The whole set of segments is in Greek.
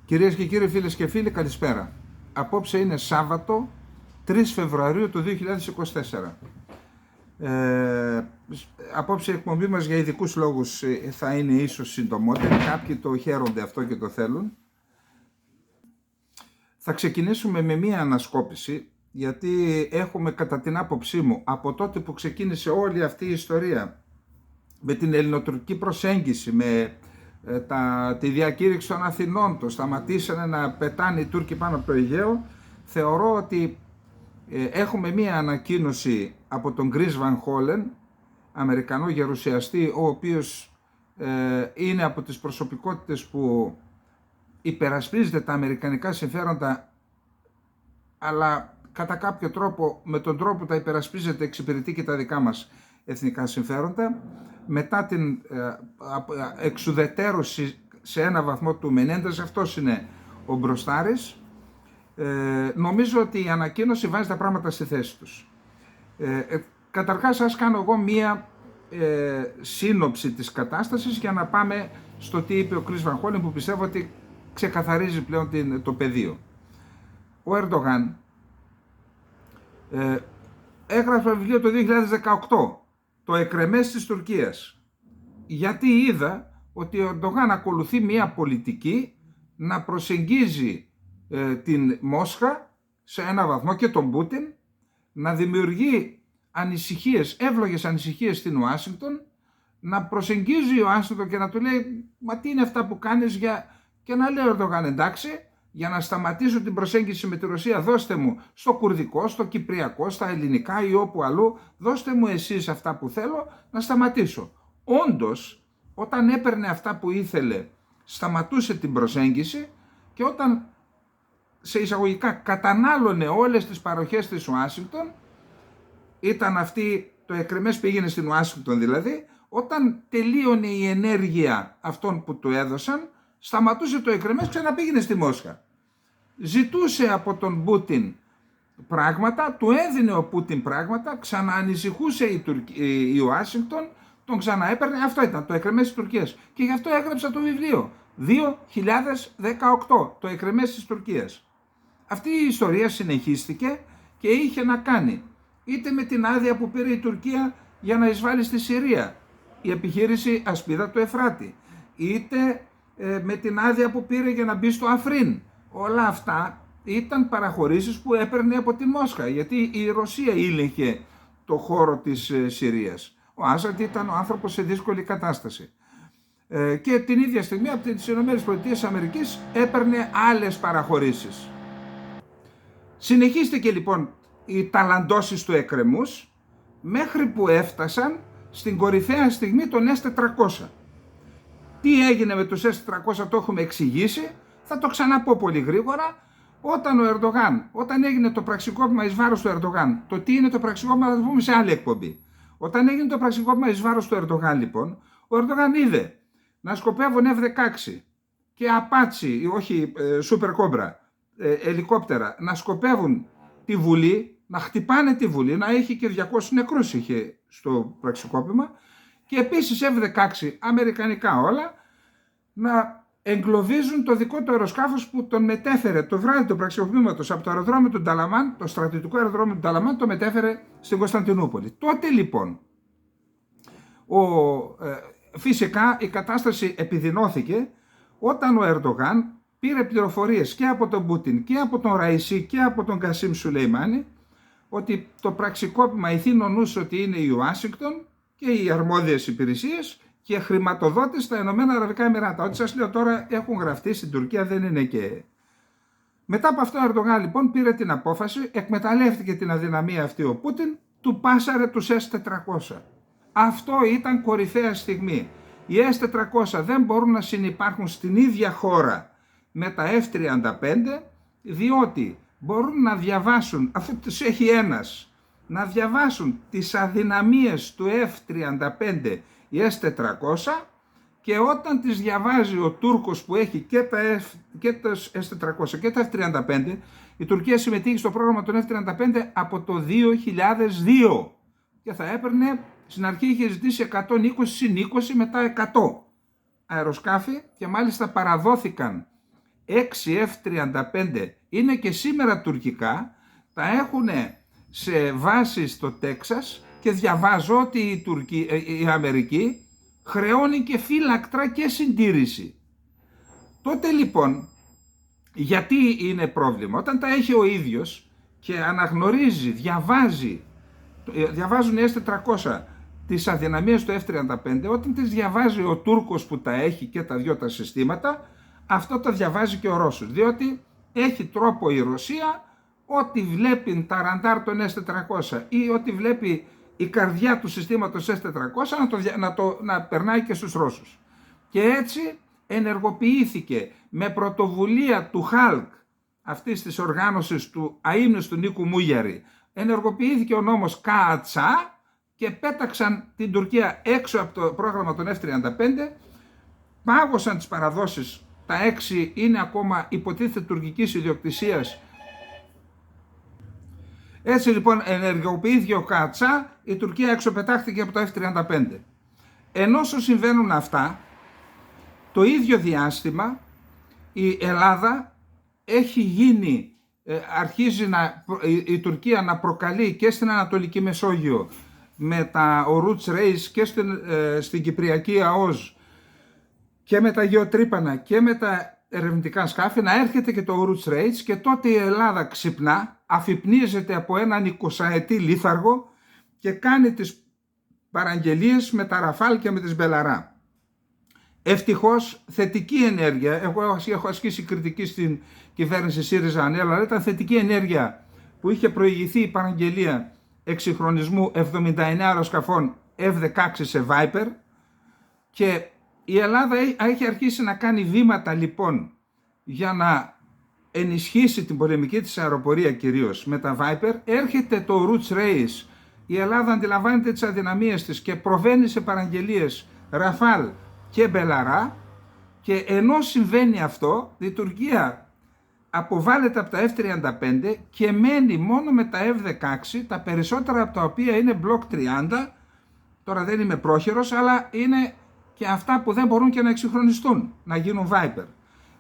Κυρίες και κύριοι, φίλες και φίλοι, καλησπέρα. Απόψε είναι Σάββατο, 3 Φεβρουαρίου του 2024. Απόψε η εκπομπή μας για ειδικούς λόγους θα είναι ίσως συντομότερη. Κάποιοι το χαίρονται αυτό και το θέλουν. Θα ξεκινήσουμε με μία ανασκόπηση, γιατί έχουμε κατά την άποψή μου, από τότε που ξεκίνησε όλη αυτή η ιστορία, με την ελληνοτουρκική προσέγγιση, με τη διακήρυξη των Αθηνών, το σταματήσανε να πετάνε οι Τούρκοι πάνω από το Αιγαίο, θεωρώ ότι έχουμε μία ανακοίνωση από τον Chris Van Hollen, Αμερικανό γερουσιαστή, ο οποίος είναι από τις προσωπικότητες που υπερασπίζεται τα αμερικανικά συμφέροντα, αλλά κατά κάποιο τρόπο, με τον τρόπο που τα υπερασπίζεται, εξυπηρετεί και τα δικά μας εθνικά συμφέροντα. Μετά την εξουδετερώση σε ένα βαθμό του Μενέντες, αυτός είναι ο μπροστάρης. Νομίζω ότι η ανακοίνωση βάζει τα πράγματα στη θέση τους. Καταρχάς, ας κάνω εγώ μία σύνοψη της κατάστασης για να πάμε στο τι είπε ο Chris Van Hollen, που πιστεύω ότι ξεκαθαρίζει πλέον το πεδίο. Ο Ερντογάν έγραψε βιβλίο το 2018, το εκρεμές της Τουρκίας, γιατί είδα ότι ο Ερντογάν ακολουθεί μια πολιτική να προσεγγίζει την Μόσχα σε ένα βαθμό και τον Πούτιν, να δημιουργεί ανησυχίες, εύλογες ανησυχίες στην Ουάσιγκτον, να προσεγγίζει ο Ουάσιγκτον και να του λέει «Μα τι είναι αυτά που κάνεις?» και να λέει ο Ερντογάν «Εντάξει, για να σταματήσω την προσέγγιση με τη Ρωσία, δώστε μου στο κουρδικό, στο κυπριακό, στα ελληνικά ή όπου αλλού, δώστε μου εσείς αυτά που θέλω να σταματήσω». Όντως, όταν έπαιρνε αυτά που ήθελε, σταματούσε την προσέγγιση, και όταν σε εισαγωγικά κατανάλωνε όλες τις παροχές της Ουάσιγκτον, ήταν αυτή το εκρεμές πήγαινε στην Ουάσιγκτον δηλαδή, όταν τελείωνε η ενέργεια αυτών που του έδωσαν, σταματούσε το εκρεμές, ξαναπήγαινε στη Μόσχα. Ζητούσε από τον Πούτιν πράγματα, του έδινε ο Πούτιν πράγματα, ξαναανησυχούσε η Ουάσιγκτον, τον ξαναέπαιρνε. Αυτό ήταν το εκρεμές της Τουρκίας. Και γι' αυτό έγραψα το βιβλίο 2018, το εκρεμές της Τουρκίας. Αυτή η ιστορία συνεχίστηκε και είχε να κάνει είτε με την άδεια που πήρε η Τουρκία για να εισβάλλει στη Συρία, η επιχείρηση Ασπίδα του Εφράτη, είτε με την άδεια που πήρε για να μπει στο Αφρίν. Όλα αυτά ήταν παραχωρήσεις που έπαιρνε από τη Μόσχα, γιατί η Ρωσία ήλεγχε το χώρο της Συρίας. Ο Άσαντ ήταν ο άνθρωπος σε δύσκολη κατάσταση. Και την ίδια στιγμή από τις ΗΠΑ έπαιρνε άλλες παραχωρήσεις. Συνεχίστηκε λοιπόν οι ταλαντώσεις του εκρεμούς, μέχρι που έφτασαν στην κορυφαία στιγμή των S-400. Τι έγινε με τους S-400 το έχουμε εξηγήσει, θα το ξαναπώ πολύ γρήγορα. Όταν έγινε το πραξικόπημα εις βάρος του Ερντογάν, το τι είναι το πραξικόπημα θα το πούμε σε άλλη εκπομπή. Όταν έγινε το πραξικόπημα εις βάρος του Ερντογάν, λοιπόν, ο Ερντογάν είδε να σκοπεύουν F-16 και Apache, όχι Super Cobra, ελικόπτερα, να σκοπεύουν τη Βουλή, να χτυπάνε τη Βουλή, να έχει και 200 νεκρούς είχε στο πραξικόπημα, και επίσης F-16, αμερικανικά όλα, να εγκλωβίζουν το δικό του αεροσκάφος που τον μετέφερε το βράδυ του πραξικοπήματος από το αεροδρόμιο του Νταλαμάν, το στρατιωτικό αεροδρόμιο του Νταλαμάν, το μετέφερε στην Κωνσταντινούπολη. Τότε λοιπόν, φυσικά η κατάσταση επιδεινώθηκε όταν ο Ερντογάν πήρε πληροφορίες και από τον Πούτιν και από τον Ραϊσί και από τον Κασίμ Σουλεϊμάνι ότι το πραξικόπημα ηθήνονούσε ότι είναι η Ουάσιγκτον και οι αρμόδιες υπηρεσίες και χρηματοδότης στα Ηνωμένα Αραβικά Εμιράτα. Ό,τι σας λέω τώρα έχουν γραφτεί στην Τουρκία, δεν είναι και... Μετά από αυτό ο Ερντογάν λοιπόν πήρε την απόφαση, εκμεταλλεύτηκε την αδυναμία αυτή ο Πούτιν, του πάσαρε τους S-400. Αυτό ήταν κορυφαία στιγμή. Οι S-400 δεν μπορούν να συνυπάρχουν στην ίδια χώρα με τα F-35, διότι μπορούν να διαβάσουν, αφού τους έχει ένας, να διαβάσουν τις αδυναμίες του F-35 οι S-400, και όταν τις διαβάζει ο Τούρκος που έχει και τα S-400 και τα F-35, η Τουρκία συμμετείχε στο πρόγραμμα των F-35 από το 2002 και θα έπαιρνε, στην αρχή είχε ζητήσει 120 συν 20, μετά 100 αεροσκάφη, και μάλιστα παραδόθηκαν 6 F-35 είναι και σήμερα τουρκικά, τα έχουν σε βάσεις στο Τέξας και διαβάζω ότι η Αμερική χρεώνει και φύλακτρα και συντήρηση. Τότε λοιπόν, γιατί είναι πρόβλημα? Όταν τα έχει ο ίδιος και αναγνωρίζει, διαβάζουν οι S-400 τις αδυναμίες του F-35, όταν τις διαβάζει ο Τούρκος που τα έχει και τα δυο τα συστήματα, αυτό το διαβάζει και ο Ρώσος, διότι έχει τρόπο η Ρωσία ό,τι βλέπει τα ραντάρ των S-400 ή ό,τι βλέπει η καρδιά του συστήματος S-400 να περνάει και στους Ρώσους. Και έτσι ενεργοποιήθηκε με πρωτοβουλία του ΧΑΛΚ, αυτής της οργάνωσης του αείμνηστου Νίκου Μούγιαρη, ενεργοποιήθηκε ο νόμος ΚΑΑΤΣΑ και πέταξαν την Τουρκία έξω από το πρόγραμμα των F-35, πάγωσαν τις παραδόσεις, τα 6 είναι ακόμα υποτίθεται τουρκικής ιδιοκτησίας. Έτσι λοιπόν ενεργοποιήθηκε ο ΚΑΑΤΣΑ, η Τουρκία εξωπετάχθηκε από το F-35. Ενώ όσο συμβαίνουν αυτά, το ίδιο διάστημα η Ελλάδα έχει γίνει, αρχίζει η Τουρκία να προκαλεί και στην Ανατολική Μεσόγειο με τα Oruç Reis και στην Κυπριακή ΑΟΣ και με τα γεωτρύπανα και με τα ερευνητικά σκάφη, να έρχεται και το Oruç Reis, και τότε η Ελλάδα ξυπνά, αφυπνίζεται από έναν 20ετή λίθαργο και κάνει τις παραγγελίες με τα Ραφάλ και με τις Μπελαρά. Ευτυχώς θετική ενέργεια, εγώ έχω ασκήσει κριτική στην κυβέρνηση ΣΥΡΙΖΑ, αλλά ήταν θετική ενέργεια που είχε προηγηθεί η παραγγελία εξυγχρονισμού 79 αεροσκαφών F-16 σε Viper, και η Ελλάδα έχει αρχίσει να κάνει βήματα λοιπόν για να ενισχύσει την πολεμική της αεροπορία, κυρίως με τα Viper. Έρχεται το Oruç Reis, η Ελλάδα αντιλαμβάνεται τις αδυναμίες της και προβαίνει σε παραγγελίες Ραφάλ και Μπελαρά, και ενώ συμβαίνει αυτό, η Τουρκία αποβάλλεται από τα F-35 και μένει μόνο με τα F-16, τα περισσότερα από τα οποία είναι Block 30, τώρα δεν είμαι πρόχειρος, αλλά είναι και αυτά που δεν μπορούν και να εξυγχρονιστούν, να γίνουν Viper.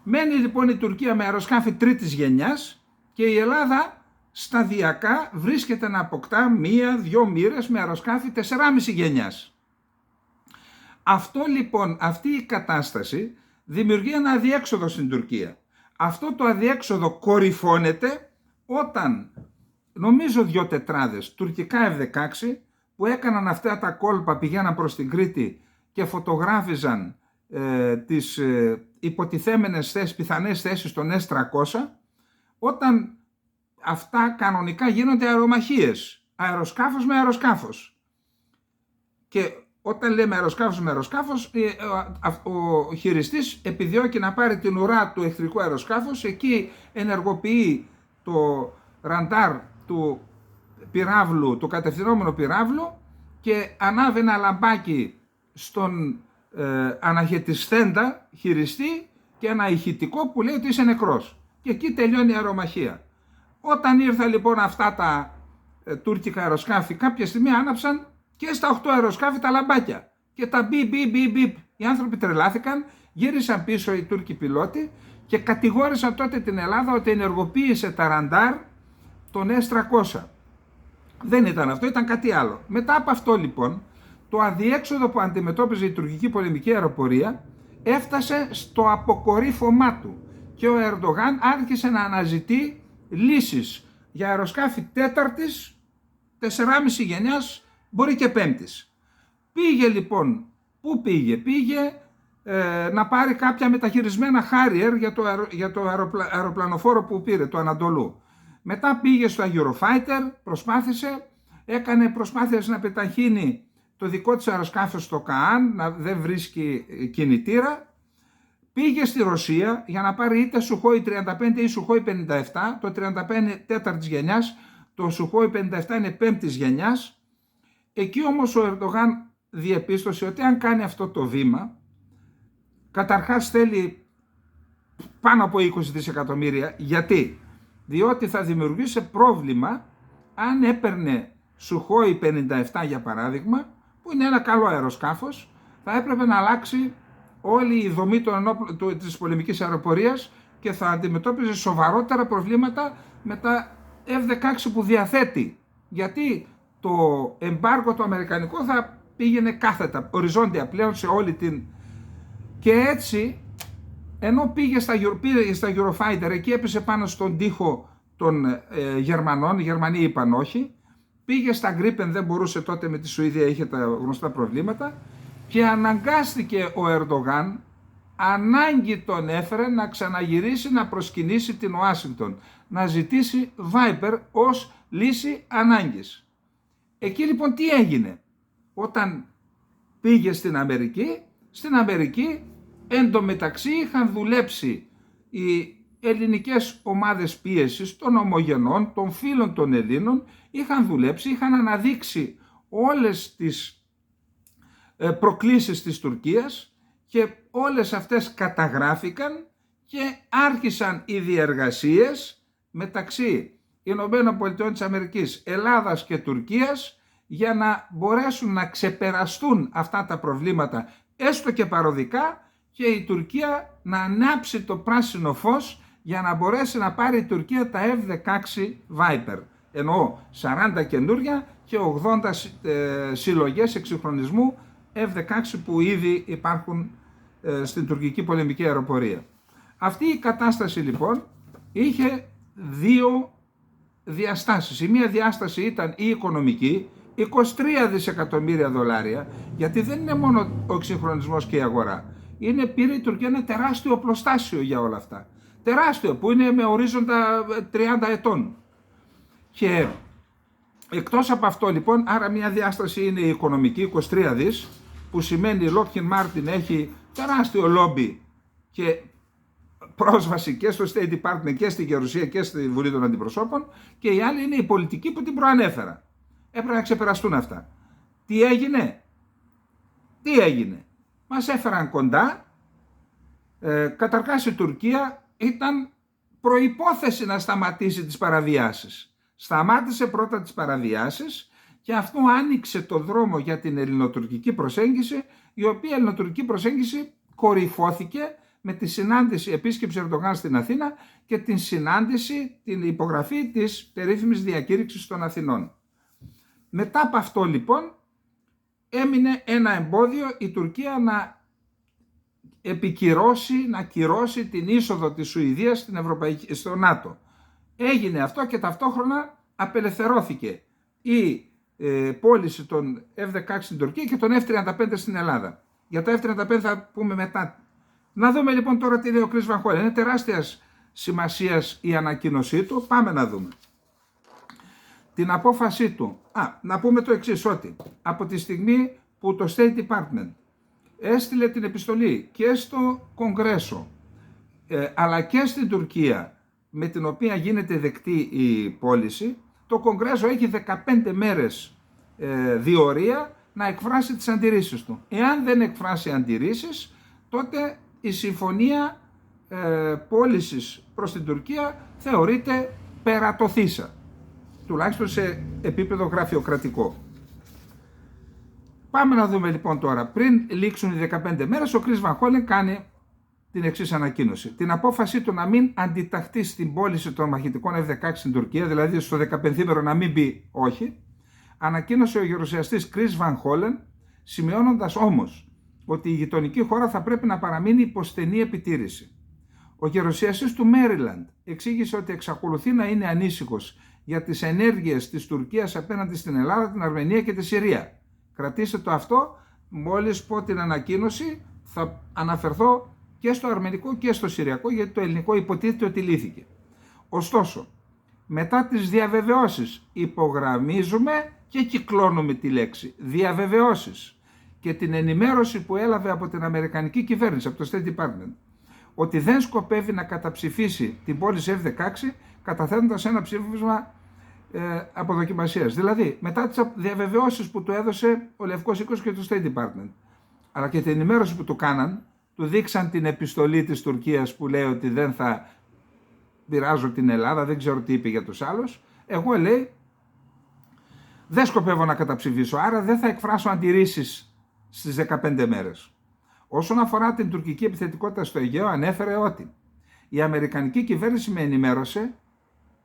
Μένει λοιπόν η Τουρκία με αεροσκάφη τρίτης γενιάς και η Ελλάδα σταδιακά βρίσκεται να αποκτά 1-2 μοίρες με αεροσκάφη 4,5 γενιάς. Αυτό λοιπόν, αυτή η κατάσταση δημιουργεί ένα αδιέξοδο στην Τουρκία. Αυτό το αδιέξοδο κορυφώνεται όταν, νομίζω 2 τετράδες τουρκικά F-16 που έκαναν αυτά τα κόλπα, πηγαίναν προς την Κρήτη και φωτογράφιζαν τις υποτιθέμενες πιθανές θέσεις των S-300, όταν αυτά κανονικά γίνονται αερομαχίες, αεροσκάφος με αεροσκάφος. Και όταν λέμε αεροσκάφος με αεροσκάφος, ο χειριστής επιδιώκει να πάρει την ουρά του εχθρικού αεροσκάφους, εκεί ενεργοποιεί το ραντάρ του πυράβλου, του κατευθυνόμενου πυράβλου, και ανάβει ένα λαμπάκι στον αναχαιτισθέντα χειριστή και ένα ηχητικό που λέει ότι είσαι νεκρός, και εκεί τελειώνει η αερομαχία. Όταν ήρθαν λοιπόν αυτά τα τουρκικά αεροσκάφη, κάποια στιγμή άναψαν και στα 8 αεροσκάφη τα λαμπάκια και τα μπιπ. Οι άνθρωποι τρελάθηκαν, γύρισαν πίσω οι Τούρκοι πιλότοι και κατηγόρησαν τότε την Ελλάδα ότι ενεργοποίησε τα ραντάρ των S-300. Δεν ήταν αυτό, ήταν κάτι άλλο. Μετά από αυτό λοιπόν, το αδιέξοδο που αντιμετώπιζε η τουρκική πολεμική αεροπορία έφτασε στο αποκορύφωμά του και ο Ερντογάν άρχισε να αναζητεί λύσεις για αεροσκάφη τέταρτης, 4,5 γενιάς, μπορεί και πέμπτης. Πήγε λοιπόν, πού πήγε? Πήγε να πάρει κάποια μεταχειρισμένα Harrier για το αεροπλανοφόρο που πήρε, το Ανατολού. Μετά πήγε στο Eurofighter, έκανε προσπάθειες να πεταχύνει το δικό της αεροσκάφος στο ΚΑΑΝ, δεν βρίσκει κινητήρα. Πήγε στη Ρωσία για να πάρει είτε Sukhoi 35 ή Sukhoi 57, το 35 τέταρτης γενιάς, το Sukhoi 57 είναι πέμπτης γενιάς. Εκεί όμως ο Ερντογάν διεπίστωσε ότι αν κάνει αυτό το βήμα, καταρχάς θέλει πάνω από 20 δισεκατομμύρια. Γιατί? Διότι θα δημιουργήσει πρόβλημα αν έπαιρνε Sukhoi 57 για παράδειγμα, που είναι ένα καλό αεροσκάφος, θα έπρεπε να αλλάξει όλη η δομή της πολεμικής αεροπορίας, και θα αντιμετώπιζε σοβαρότερα προβλήματα με τα F-16 που διαθέτει. Γιατί το εμπάργο το αμερικανικό θα πήγαινε κάθετα, οριζόντια πλέον σε όλη την... Και έτσι, ενώ πήγε στα Eurofighter, εκεί έπεσε πάνω στον τοίχο των Γερμανών, οι Γερμανοί είπαν όχι, πήγε στα Gripen, δεν μπορούσε τότε με τη Σουηδία, είχε τα γνωστά προβλήματα, και αναγκάστηκε ο Ερντογάν, ανάγκη τον έφερε να ξαναγυρίσει να προσκυνήσει την Ουάσιγκτον, να ζητήσει Viper ως λύση ανάγκης. Εκεί λοιπόν τι έγινε? Όταν πήγε στην Αμερική εντωμεταξύ είχαν δουλέψει οι ελληνικές ομάδες πίεσης των ομογενών, των φίλων των Ελλήνων, είχαν δουλέψει, είχαν αναδείξει όλες τις προκλήσεις της Τουρκίας και όλες αυτές καταγράφηκαν και άρχισαν οι διεργασίες μεταξύ Ηνωμένων Πολιτειών της Αμερικής, Ελλάδας και Τουρκίας για να μπορέσουν να ξεπεραστούν αυτά τα προβλήματα έστω και παροδικά και η Τουρκία να ανάψει το πράσινο φως για να μπορέσει να πάρει η Τουρκία τα F-16 Viper. Εννοώ 40 καινούρια και 80 συλλογές εξυγχρονισμού F-16 που ήδη υπάρχουν στην τουρκική πολεμική αεροπορία. Αυτή η κατάσταση λοιπόν είχε δύο διαστάσεις. Η μία διάσταση ήταν η οικονομική, 23 δισεκατομμύρια δολάρια, γιατί δεν είναι μόνο ο εξυγχρονισμός και η αγορά. Πήρε η Τουρκία ένα τεράστιο οπλοστάσιο για όλα αυτά. Τεράστιο, που είναι με ορίζοντα 30 ετών. Και εκτός από αυτό λοιπόν, άρα μια διάσταση είναι η οικονομική, 23 δις, που σημαίνει η Lockheed Martin έχει τεράστιο λόμπι και πρόσβαση και στο State Department και στη Γερουσία και στη Βουλή των Αντιπροσώπων, και η άλλη είναι η πολιτική που την προανέφερα. Έπρεπε να ξεπεραστούν αυτά. Τι έγινε? Μας έφεραν κοντά. Καταρχάς η Τουρκία ήταν προϋπόθεση να σταματήσει τις παραβιάσεις. Σταμάτησε πρώτα τις παραβιάσεις και αυτό άνοιξε το δρόμο για την ελληνοτουρκική προσέγγιση, η οποία ελληνοτουρκική προσέγγιση κορυφώθηκε με τη συνάντηση, επίσκεψη Ερντογάν στην Αθήνα και την συνάντηση, την υπογραφή της περίφημης διακήρυξης των Αθηνών. Μετά από αυτό λοιπόν έμεινε ένα εμπόδιο, η Τουρκία να κυρώσει την είσοδο της Σουηδίας στο ΝΑΤΟ. Έγινε αυτό και ταυτόχρονα απελευθερώθηκε η πώληση των F-16 στην Τουρκία και των F-35 στην Ελλάδα. Για τα F-35 θα πούμε μετά. Να δούμε λοιπόν τώρα τι λέει ο Chris Van Hollen. Είναι τεράστιας σημασίας η ανακοίνωσή του. Πάμε να δούμε την απόφασή του. Να πούμε το εξής, ότι από τη στιγμή που το State Department έστειλε την επιστολή και στο Κογκρέσο αλλά και στην Τουρκία με την οποία γίνεται δεκτή η πώληση, το Κογκρέσο έχει 15 μέρες διορία να εκφράσει τις αντιρρήσεις του. Εάν δεν εκφράσει αντιρρήσεις, τότε η συμφωνία πώλησης προς την Τουρκία θεωρείται περατωθήσα, τουλάχιστον σε επίπεδο γραφειοκρατικό. Πάμε να δούμε λοιπόν τώρα. Πριν λήξουν οι 15 μέρες, ο Chris Van Hollen κάνει την εξής ανακοίνωση. Την απόφαση του να μην αντιταχθεί στην πώληση των μαχητικών F-16 στην Τουρκία, δηλαδή στο 15μέρο να μην πει όχι, ανακοίνωσε ο γερουσιαστής Chris Van Hollen, σημειώνοντας όμως ότι η γειτονική χώρα θα πρέπει να παραμείνει υπό στενή επιτήρηση. Ο γερουσιαστής του Μέριλαντ εξήγησε ότι εξακολουθεί να είναι ανήσυχος για τις ενέργειες της Τουρκίας απέναντι στην Ελλάδα, την Αρμενία και τη Συρία. Κρατήστε το αυτό, μόλις πω την ανακοίνωση θα αναφερθώ και στο αρμενικό και στο συριακό, γιατί το ελληνικό υποτίθεται ότι λύθηκε. Ωστόσο, μετά τις διαβεβαιώσεις, υπογραμμίζουμε και κυκλώνουμε τη λέξη διαβεβαιώσεις και την ενημέρωση που έλαβε από την Αμερικανική κυβέρνηση, από το State Department, ότι δεν σκοπεύει να καταψηφίσει την πώληση F-16 καταθέτοντας ένα ψήφισμα αποδοκιμασίας. Δηλαδή, μετά τις διαβεβαιώσεις που του έδωσε ο Λευκός Οίκος και το State Department, αλλά και την ενημέρωση που του κάναν, του δείξαν την επιστολή της Τουρκίας που λέει ότι δεν θα πειράζω την Ελλάδα, δεν ξέρω τι είπε για τους άλλους. Εγώ, λέει, δεν σκοπεύω να καταψηφίσω, άρα δεν θα εκφράσω αντιρρήσεις στις 15 μέρες. Όσον αφορά την τουρκική επιθετικότητα στο Αιγαίο, ανέφερε ότι η αμερικανική κυβέρνηση με ενημέρωσε,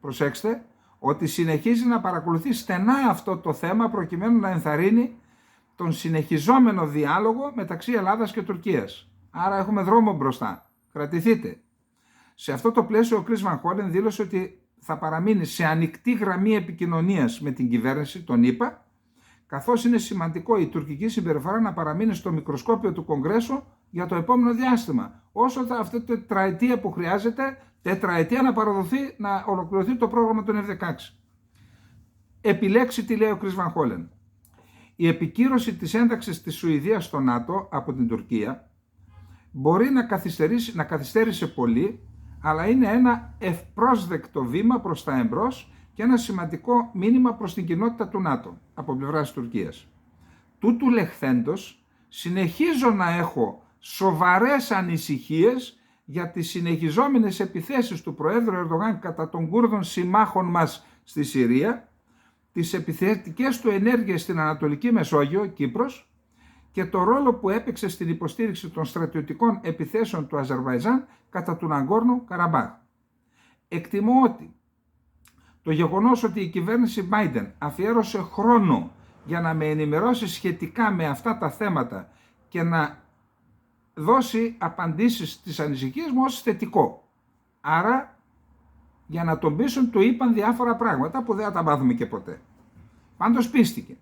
προσέξτε, ότι συνεχίζει να παρακολουθεί στενά αυτό το θέμα προκειμένου να ενθαρρύνει τον συνεχιζόμενο διάλογο μεταξύ Ελλάδας και Τουρκίας. Άρα έχουμε δρόμο μπροστά. Κρατηθείτε. Σε αυτό το πλαίσιο ο Chris Van Hollen δήλωσε ότι θα παραμείνει σε ανοιχτή γραμμή επικοινωνίας με την κυβέρνηση, τον ΗΠΑ, καθώς είναι σημαντικό η τουρκική συμπεριφορά να παραμείνει στο μικροσκόπιο του Κογκρέσου για το επόμενο διάστημα, όσο θα αυτή τη τετραετία που χρειάζεται, τετραετία να ολοκληρωθεί το πρόγραμμα των F-16. Επιλέξει τι λέει ο Chris Van Hollen. Η επικύρωση της ένταξης της Σουηδίας στο ΝΑΤΟ από την Τουρκία μπορεί να καθυστέρησε πολύ, αλλά είναι ένα ευπρόσδεκτο βήμα προς τα εμπρός και ένα σημαντικό μήνυμα προς την κοινότητα του ΝΑΤΟ από πλευράς της Τουρκίας. Τούτου λεχθέντος, συνεχίζω να έχω σοβαρές ανησυχίες για τις συνεχιζόμενες επιθέσεις του Προέδρου Ερντογάν κατά των Κούρδων συμμάχων μας στη Συρία, τις επιθετικές του ενέργειες στην Ανατολική Μεσόγειο, Κύπρος, και το ρόλο που έπαιξε στην υποστήριξη των στρατιωτικών επιθέσεων του Αζερβαϊτζάν κατά του Ναγκόρνο Καραμπάχ. Εκτιμώ ότι το γεγονός ότι η κυβέρνηση Biden αφιέρωσε χρόνο για να με ενημερώσει σχετικά με αυτά τα θέματα και να δώσει απαντήσεις στις ανησυχίες μου ως θετικό. Άρα, για να τον πείσουν, του είπαν διάφορα πράγματα που δεν θα τα μάθουμε και ποτέ. Πάντως πίστηκε.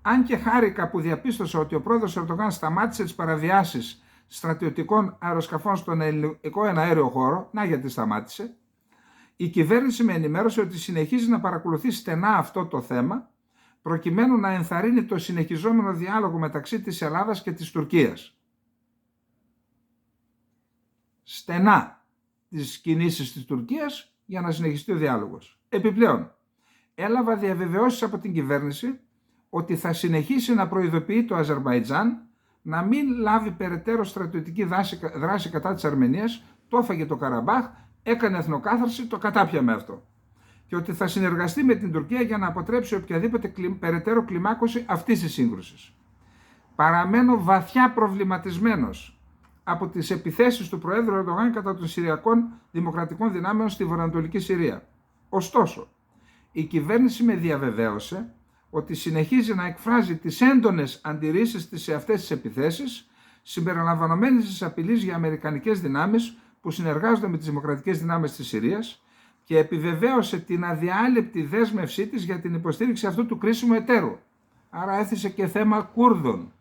Αν και χάρηκα που διαπίστωσα ότι ο πρόεδρος Ερντογάν σταμάτησε τις παραβιάσεις στρατιωτικών αεροσκαφών στον ελληνικό εναέριο χώρο, να γιατί σταμάτησε, η κυβέρνηση με ενημέρωσε ότι συνεχίζει να παρακολουθεί στενά αυτό το θέμα, προκειμένου να ενθαρρύνει το συνεχιζόμενο διάλογο μεταξύ της Ελλάδας και της Τουρκίας. Στενά τις κινήσεις της Τουρκίας για να συνεχιστεί ο διάλογος. Επιπλέον, έλαβα διαβεβαιώσεις από την κυβέρνηση ότι θα συνεχίσει να προειδοποιεί το Αζερμπαϊτζάν να μην λάβει περαιτέρω στρατιωτική δράση κατά της Αρμενίας, το έφαγε το Καραμπάχ, έκανε εθνοκάθαρση, το κατάπιαμε αυτό. Και ότι θα συνεργαστεί με την Τουρκία για να αποτρέψει οποιαδήποτε περαιτέρω κλιμάκωση αυτής της σύγκρουσης. Παραμένω βαθιά προβληματισμένος από τις επιθέσεις του Προέδρου Ερντογάν κατά των Συριακών Δημοκρατικών Δυνάμεων στη βορειοανατολική Συρία. Ωστόσο, η κυβέρνηση με διαβεβαίωσε ότι συνεχίζει να εκφράζει τις έντονες αντιρρήσεις της σε αυτές τις επιθέσεις, συμπεριλαμβανομένης της απειλής για αμερικανικές δυνάμεις που συνεργάζονται με τις δημοκρατικές δυνάμεις της Συρίας, και επιβεβαίωσε την αδιάλειπτη δέσμευσή της για την υποστήριξη αυτού του κρίσιμου εταίρου. Άρα έθεσε και θέμα Κούρδων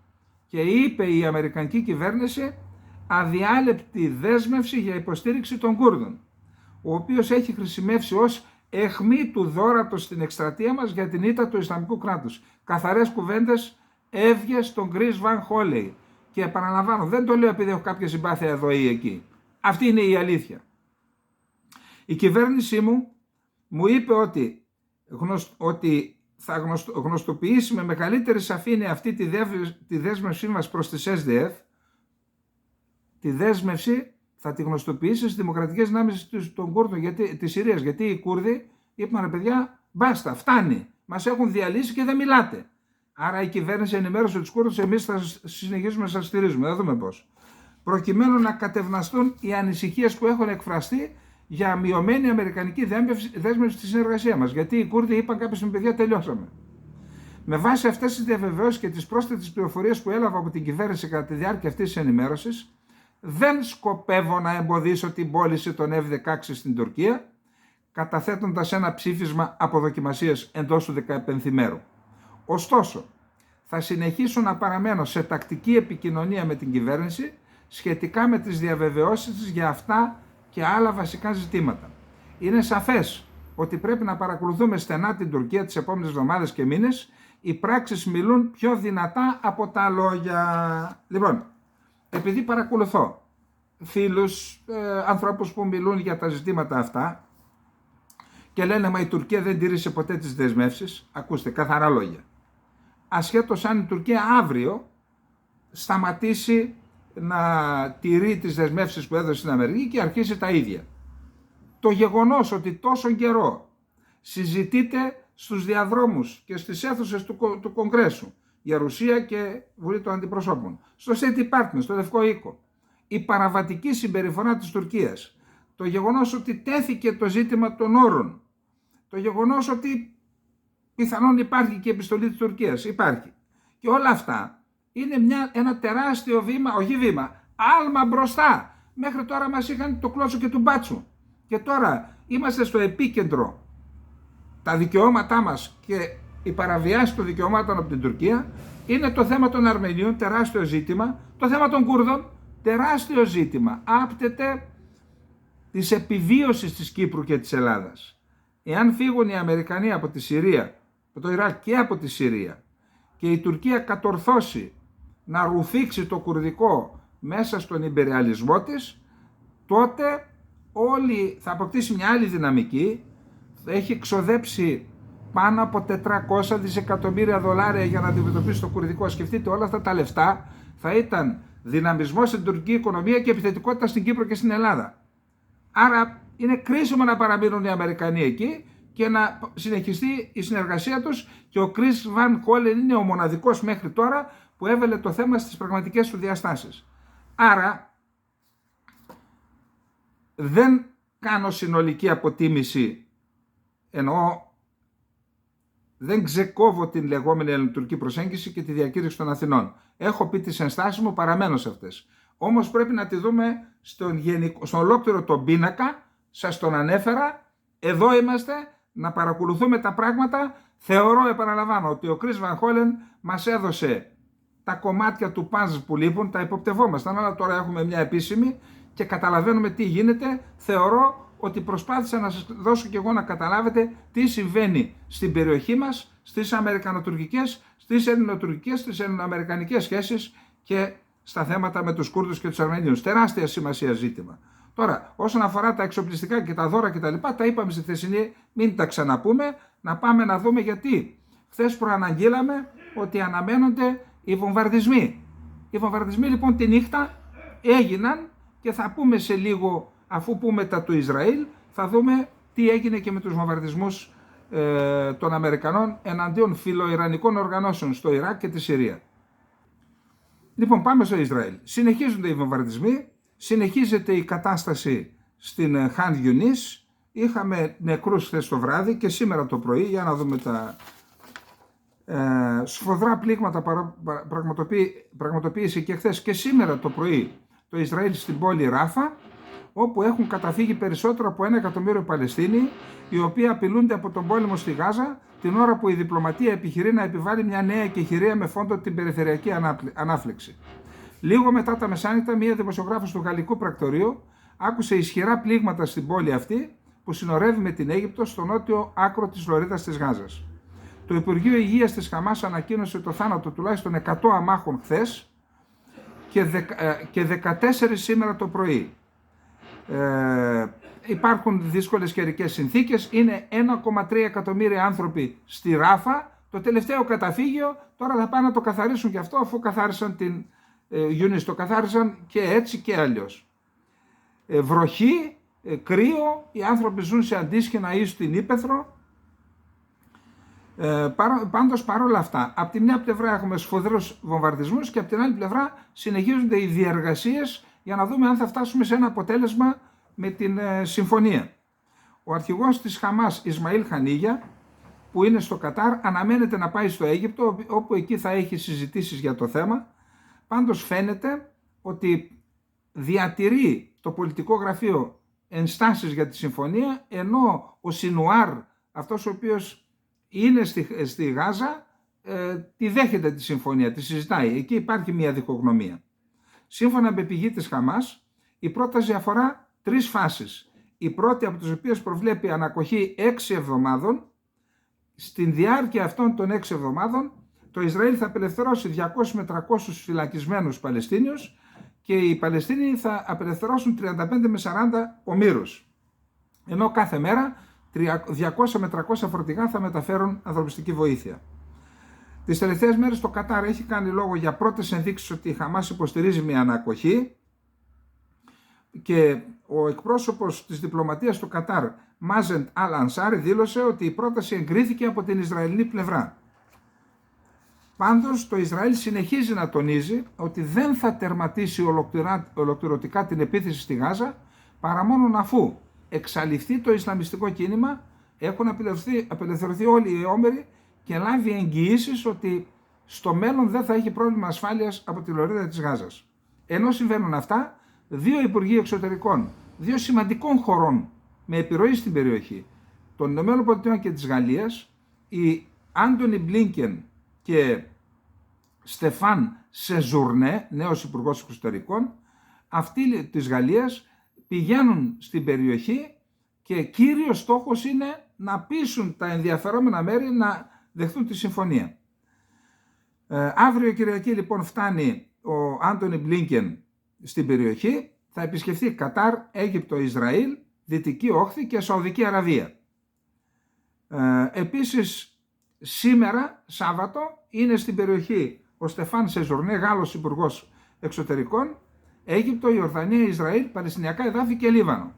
και είπε η αμερικανική κυβέρνηση αδιάλειπτη δέσμευση για υποστήριξη των Κούρδων, ο οποίος έχει χρησιμεύσει ως αιχμή του δώρατος στην εκστρατεία μας για την ήττα του Ισλαμικού κράτους. Καθαρές κουβέντες έβγε στον Chris Van Hollen. Και επαναλαμβάνω, δεν το λέω επειδή έχω κάποια συμπάθεια εδώ ή εκεί. Αυτή είναι η αλήθεια. Η κυβέρνησή μου είπε ότι θα γνωστοποιήσει με μεγαλύτερη σαφήνεια αυτή τη δέσμευσή μας προς τις SDF. Τη δέσμευση θα τη γνωστοποιήσει στις δημοκρατικές δυνάμεις των Κούρδων της Συρίας. Γιατί οι Κούρδοι είπαν, ρε παιδιά, μπάστα, φτάνει. Μας έχουν διαλύσει και δεν μιλάτε. Άρα η κυβέρνηση ενημέρωσε τους Κούρδους, εμείς θα συνεχίσουμε να σας στηρίζουμε. Θα δούμε πώς. Προκειμένου να κατευναστούν οι ανησυχίες που έχουν εκφραστεί για μειωμένη αμερικανική δέσμευση στη συνεργασία μας. Γιατί οι Κούρδοι είπαν κάποια στιγμή, παιδιά, τελειώσαμε. Με βάση αυτές τις διαβεβαιώσεις και τις πρόσθετες πληροφορίες που έλαβα από την κυβέρνηση κατά τη διάρκεια αυτής της ενημέρωσης, δεν σκοπεύω να εμποδίσω την πώληση των F-16 στην Τουρκία, καταθέτοντας ένα ψήφισμα αποδοκιμασίας εντός του 15ημέρου. Ωστόσο, θα συνεχίσω να παραμένω σε τακτική επικοινωνία με την κυβέρνηση σχετικά με τις διαβεβαιώσεις της για αυτά και άλλα βασικά ζητήματα. Είναι σαφές ότι πρέπει να παρακολουθούμε στενά την Τουρκία τις επόμενες εβδομάδες και μήνες. Οι πράξεις μιλούν πιο δυνατά από τα λόγια. Λοιπόν, επειδή παρακολουθώ φίλους, ανθρώπους που μιλούν για τα ζητήματα αυτά και λένε μα η Τουρκία δεν τήρησε ποτέ τις δεσμεύσεις, ακούστε, καθαρά λόγια. Ασχέτως αν η Τουρκία αύριο σταματήσει να τηρεί τις δεσμεύσεις που έδωσε στην Αμερική και αρχίσει τα ίδια. Το γεγονός ότι τόσο καιρό συζητείται στους διαδρόμους και στις αίθουσες του Κογκρέσου, Γερουσία και Βουλή των Αντιπροσώπων, στο State Department, στο Λευκό Οίκο, η παραβατική συμπεριφορά της Τουρκίας, το γεγονός ότι τέθηκε το ζήτημα των όρων, το γεγονός ότι πιθανόν υπάρχει και η επιστολή της Τουρκίας, υπάρχει. Και όλα αυτά είναι ένα τεράστιο βήμα, όχι βήμα, άλμα μπροστά. Μέχρι τώρα μας είχαν το κλώτσο και του μπάτσου. Και τώρα είμαστε στο επίκεντρο. Τα δικαιώματά μας και η παραβιάση των δικαιωμάτων από την Τουρκία είναι το θέμα των Αρμενίων, τεράστιο ζήτημα. Το θέμα των Κούρδων, τεράστιο ζήτημα. Άπτεται της επιβίωσης της Κύπρου και της Ελλάδας. Εάν φύγουν οι Αμερικανοί από τη Συρία, από το Ιράκ και από τη Συρία, και η Τουρκία κατορθώσει να ρουφήξει το κουρδικό μέσα στον ιμπεριαλισμό της, τότε όλοι θα αποκτήσει μια άλλη δυναμική. Έχει ξοδέψει πάνω από 400 δισεκατομμύρια δολάρια για να αντιμετωπίσει το κουρδικό. Σκεφτείτε, όλα αυτά τα λεφτά θα ήταν δυναμισμό στην τουρκική οικονομία και επιθετικότητα στην Κύπρο και στην Ελλάδα. Άρα είναι κρίσιμο να παραμείνουν οι Αμερικανοί εκεί και να συνεχιστεί η συνεργασία τους, και ο Chris Van Hollen είναι ο μοναδικός μέχρι τώρα που έβαλε το θέμα στις πραγματικές του διαστάσεις. Άρα δεν κάνω συνολική αποτίμηση, εννοώ δεν ξεκόβω την λεγόμενη ελληνοτουρκική προσέγγιση και τη διακήρυξη των Αθηνών. Έχω πει τις ενστάσεις μου, παραμένω σε αυτές. Όμως πρέπει να τη δούμε στον ολόκληρο τον πίνακα, σας τον ανέφερα, εδώ είμαστε, να παρακολουθούμε τα πράγματα. Θεωρώ, επαναλαμβάνω, ότι ο Chris Van Hollen μας έδωσε τα κομμάτια του puzzle που λείπουν, τα υποπτευόμασταν, αλλά τώρα έχουμε μια επίσημη και καταλαβαίνουμε τι γίνεται. Θεωρώ ότι προσπάθησα να σας δώσω και εγώ να καταλάβετε τι συμβαίνει στην περιοχή μας, στις αμερικανοτουρκικές, στις ελληνοτουρκικές, στις ελληνοαμερικανικές σχέσεις και στα θέματα με τους Κούρδους και τους Αρμενίους. Τεράστια σημασία ζήτημα. Τώρα, όσον αφορά τα εξοπλιστικά και τα δώρα κτλ., τα είπαμε στη χθεσινή, μην τα ξαναπούμε, να πάμε να δούμε γιατί. Χθες προαναγγείλαμε ότι αναμένονται οι βομβαρδισμοί. Οι βομβαρδισμοί λοιπόν τη νύχτα έγιναν και θα πούμε σε λίγο, αφού πούμε τα του Ισραήλ, θα δούμε τι έγινε και με τους βομβαρδισμούς των Αμερικανών εναντίον φιλοϊρανικών οργανώσεων στο Ιράκ και τη Συρία. Λοιπόν, πάμε στο Ισραήλ. Συνεχίζονται οι βομβαρδισμοί, συνεχίζεται η κατάσταση στην Χαν Γιουνίς. Είχαμε νεκρούς χθες το βράδυ και σήμερα το πρωί, για να δούμε τα σφοδρά πλήγματα πραγματοποίησε και χθες και σήμερα το πρωί το Ισραήλ στην πόλη Ράφα, όπου έχουν καταφύγει περισσότερο από 1 εκατομμύριο Παλαιστίνοι, οι οποίοι απειλούνται από τον πόλεμο στη Γάζα, την ώρα που η διπλωματία επιχειρεί να επιβάλλει μια νέα εκεχηρία με φόντο την περιφερειακή ανάφλεξη. Λίγο μετά τα μεσάνυχτα, μία δημοσιογράφος του Γαλλικού Πρακτορείου άκουσε ισχυρά πλήγματα στην πόλη αυτή, που συνορεύει με την Αίγυπτο στο νότιο άκρο της λωρίδας της Γάζας. Το Υπουργείο Υγείας της Χαμάς ανακοίνωσε το θάνατο τουλάχιστον 100 αμάχων χθες και 14 σήμερα το πρωί. Υπάρχουν δύσκολες καιρικές συνθήκες, είναι 1,3 εκατομμύρια άνθρωποι στη Ράφα, το τελευταίο καταφύγιο. Τώρα θα πάνε να το καθαρίσουν και αυτό, αφού καθάρισαν την Γιούνις, το καθάρισαν και έτσι και αλλιώς. Βροχή, κρύο, οι άνθρωποι ζουν σε αντίσχυνα ή στην ύπαιθρο. Πάντως παρόλα αυτά, από τη μια πλευρά έχουμε σφοδρούς βομβαρδισμούς και από την άλλη πλευρά συνεχίζονται οι διεργασίες για να δούμε αν θα φτάσουμε σε ένα αποτέλεσμα με την συμφωνία. Ο αρχηγός της Χαμάς, Ισμαήλ Χανίγια, που είναι στο Κατάρ, αναμένεται να πάει στο Αίγυπτο, όπου εκεί θα έχει συζητήσεις για το θέμα. Πάντως φαίνεται ότι διατηρεί το πολιτικό γραφείο ενστάσεις για τη συμφωνία, ενώ ο Σινουάρ, αυτός ο οποίος είναι στη Γάζα, τη δέχεται τη συμφωνία, τη συζητάει. Εκεί υπάρχει μια διχογνωμία. Σύμφωνα με πηγή της Χαμάς, η πρόταση αφορά 3 φάσεις. Η πρώτη από τις οποίες προβλέπει ανακοχή 6 εβδομάδων. Στην διάρκεια αυτών των 6 εβδομάδων, το Ισραήλ θα απελευθερώσει 200 με 300 φυλακισμένους Παλαιστίνιους και οι Παλαιστίνοι θα απελευθερώσουν 35 με 40 ομήρους. Ενώ κάθε μέρα 200 με 300 φορτηγά θα μεταφέρουν ανθρωπιστική βοήθεια. Τις τελευταίες μέρες το Κατάρ έχει κάνει λόγο για πρώτες ενδείξεις ότι η Χαμάς υποστηρίζει μια ανακοχή, και ο εκπρόσωπος της διπλωματίας του Κατάρ, Μάζεντ Αλ Ανσάρι, δήλωσε ότι η πρόταση εγκρίθηκε από την Ισραηλινή πλευρά. Πάντως το Ισραήλ συνεχίζει να τονίζει ότι δεν θα τερματίσει ολοκληρωτικά την επίθεση στη Γάζα παρά μόνο αφού εξαλειφθεί το Ισλαμιστικό κίνημα, έχουν απελευθερωθεί όλοι οι Όμεροι και λάβει εγγυήσεις ότι στο μέλλον δεν θα έχει πρόβλημα ασφάλειας από τη λωρίδα της Γάζας. Ενώ συμβαίνουν αυτά, δύο υπουργοί εξωτερικών, δύο σημαντικών χωρών με επιρροή στην περιοχή, των ΗΠΑ και της Γαλλίας, οι Άντονι Μπλίνκεν και Στεφάν Σεζουρνέ, νέος υπουργός εξωτερικών, αυτοί της Γαλλίας, πηγαίνουν στην περιοχή και κύριος στόχος είναι να πείσουν τα ενδιαφερόμενα μέρη να δεχτούν τη συμφωνία. Αύριο Κυριακή λοιπόν φτάνει ο Άντονι Μπλίνκεν στην περιοχή, θα επισκεφθεί Κατάρ, Αίγυπτο, Ισραήλ, Δυτική Όχθη και Σαουδική Αραβία. Επίσης σήμερα, Σάββατο, είναι στην περιοχή ο Στεφάν Σεζουρνέ, Γάλλος υπουργός εξωτερικών, Αίγυπτο, Ιορδανία, Ισραήλ, Παλαιστινιακά εδάφη και Λίβανο.